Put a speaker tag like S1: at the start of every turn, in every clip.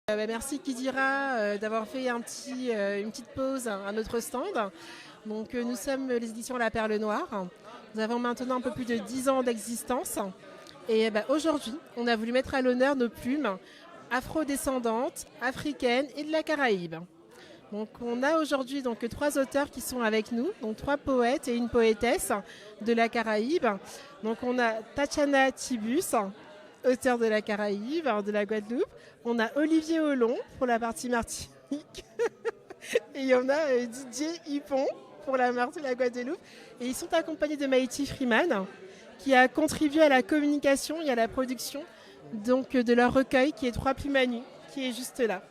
S1: Merci Kidira d'avoir fait une petite pause à notre stand. Donc, nous sommes les éditions La Perle Noire. Nous avons maintenant un peu plus de 10 ans d'existence. Et aujourd'hui, on a voulu mettre à l'honneur nos plumes afro-descendantes, africaines et de la Caraïbe. Donc, on a aujourd'hui donc 3 auteurs qui sont avec nous, donc 3 poètes et une poétesse de la Caraïbe. Donc, on a Tatiana Tibus, auteur de la Caraïbe, de la Guadeloupe. On a Olivier Hollon pour la partie Martinique. Et on a Didier Hippon pour la Guadeloupe. Et ils sont accompagnés de Maïti Freeman, qui a contribué à la communication et à la production donc, de leur recueil qui est Trois plumes à nu, qui est juste là.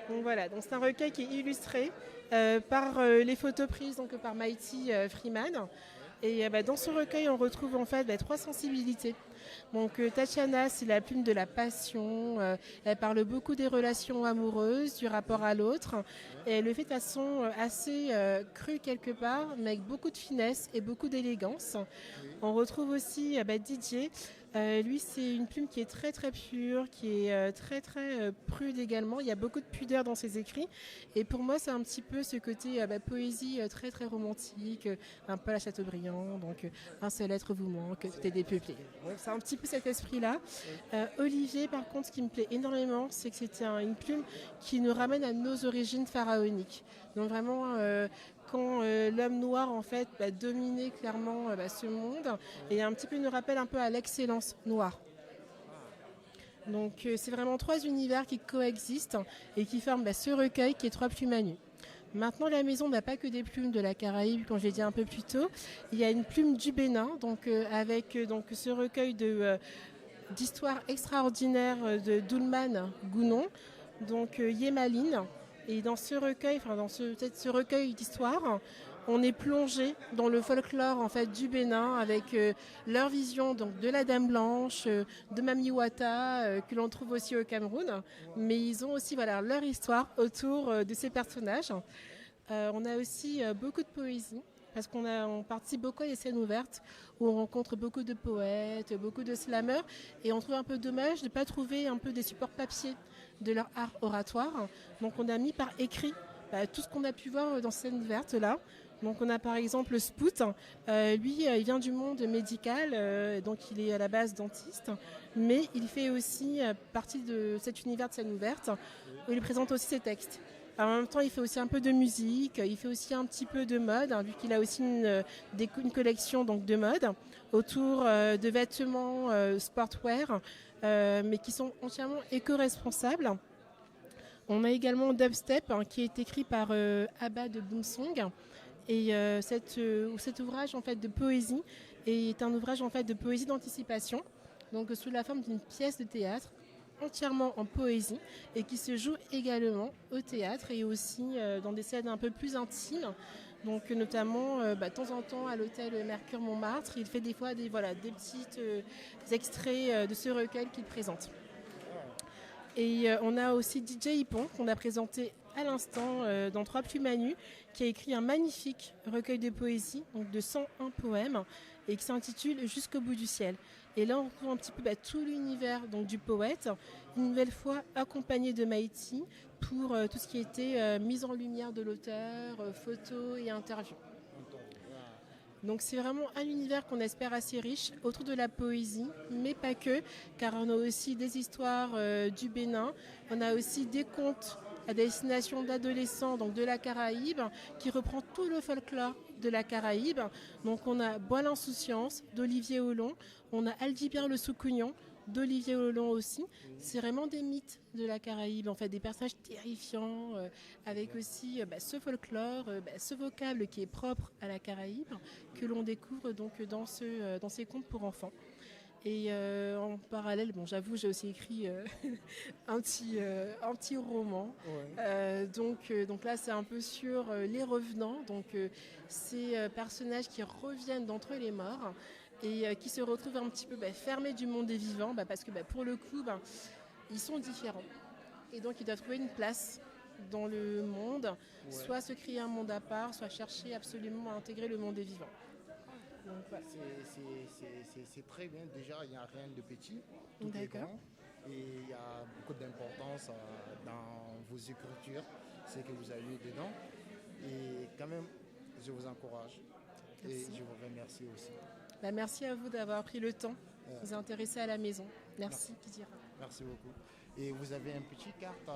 S1: Donc voilà, donc c'est un recueil qui est illustré par les photos prises donc, par Maïti Freeman. Et dans ce recueil, on retrouve en fait 3 sensibilités. Donc Tatiana, c'est la plume de la passion. Elle parle beaucoup des relations amoureuses, du rapport à l'autre. Et elle le fait de façon assez crue quelque part, mais avec beaucoup de finesse et beaucoup d'élégance. On retrouve aussi Didier. Lui, c'est une plume qui est très très pure, qui est très très prude également. Il y a beaucoup de pudeur dans ses écrits. Et pour moi, c'est un petit peu ce côté poésie très très romantique, un peu à la Chateaubriand. Donc, un seul être vous manque, tout est dépeuplé. Donc, c'est un petit peu cet esprit-là. Olivier, par contre, ce qui me plaît énormément, c'est que c'est une plume qui nous ramène à nos origines pharaoniques. Donc, vraiment. Quand l'homme noir en fait dominait clairement ce monde et un petit peu nous rappelle un peu à l'excellence noire. Donc c'est vraiment 3 univers qui coexistent et qui forment ce recueil qui est Trois plumes à nu. Maintenant, la maison n'a pas que des plumes de la Caraïbe, comme j'ai dit un peu plus tôt. Il y a une plume du Bénin, donc avec ce recueil d'histoires extraordinaires de Doulman Gounon, donc Yémaline. Et dans ce recueil, ce recueil d'histoires, on est plongé dans le folklore en fait du Bénin avec leur vision donc de la Dame Blanche, de Mami Wata que l'on trouve aussi au Cameroun, mais ils ont aussi leur histoire autour de ces personnages. On a aussi beaucoup de poésie. Parce on participe beaucoup à des scènes ouvertes où on rencontre beaucoup de poètes, beaucoup de slameurs, et on trouve un peu dommage de ne pas trouver un peu des supports papier de leur art oratoire. Donc on a mis par écrit tout ce qu'on a pu voir dans ces scènes ouvertes là. Donc on a par exemple le Spout, lui il vient du monde médical, donc il est à la base dentiste, mais il fait aussi partie de cet univers de scène ouverte où il présente aussi ses textes. Alors, en même temps, il fait aussi un peu de musique, il fait aussi un petit peu de mode, vu qu'il a aussi une collection donc, de mode autour de vêtements sportwear, mais qui sont entièrement éco-responsables. On a également Dubstep, qui est écrit par Abba de Boomsong. Et cet ouvrage en fait, de poésie est un ouvrage en fait, de poésie d'anticipation, donc sous la forme d'une pièce de théâtre entièrement en poésie et qui se joue également au théâtre et aussi dans des scènes un peu plus intimes. Donc notamment de temps en temps à l'hôtel Mercure Montmartre, il fait des fois des petits extraits de ce recueil qu'il présente. Et on a aussi DJ Hippon qu'on a présenté à l'instant dans Trois plumes à nu, qui a écrit un magnifique recueil de poésie donc de 101 poèmes et qui s'intitule Jusqu'au bout du ciel. Et là, on retrouve un petit peu tout l'univers donc, du poète, une nouvelle fois accompagné de Maïti pour tout ce qui était mise en lumière de l'auteur, photos et interviews. Donc c'est vraiment un univers qu'on espère assez riche autour de la poésie, mais pas que, car on a aussi des histoires du Bénin, on a aussi des contes à destination d'adolescents, donc de la Caraïbe, qui reprend tout le folklore de la Caraïbe. Donc on a Bois l'insouciance d'Olivier Hollon, on a Aldibert le Soucougnon d'Olivier Hollon aussi. C'est vraiment des mythes de la Caraïbe, en fait, des personnages terrifiants, avec aussi ce folklore, ce vocable qui est propre à la Caraïbe, que l'on découvre donc dans ces contes pour enfants. Et en parallèle, j'avoue, j'ai aussi écrit un petit roman. Ouais. Donc là, c'est un peu sur les revenants, donc ces personnages qui reviennent d'entre les morts et qui se retrouvent un petit peu fermés du monde des vivants, parce que pour le coup, ils sont différents. Et donc, ils doivent trouver une place dans le monde, ouais. Soit se créer un monde à part, soit chercher absolument à intégrer le monde des vivants.
S2: Donc, voilà. C'est très bien. Déjà, il n'y a rien de petit. Tout est grand. Et il y a beaucoup d'importance dans vos écritures, ce que vous avez eu dedans. Et quand même, je vous encourage. Et
S1: Merci.
S2: je vous remercie aussi.
S1: Merci à vous d'avoir pris le temps de vous intéresser à la maison. Merci, Kidira.
S2: Merci beaucoup. Et vous avez une petite carte